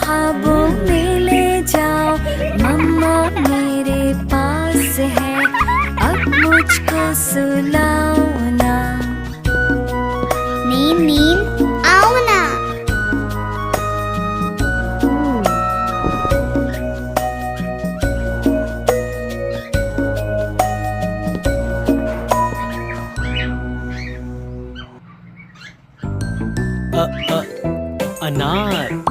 ख्वाबों में ले जाओ, मम्मा मेरे पास है, अब मुझको सुलाओ ना। नींद नींद आओ ना। अनार।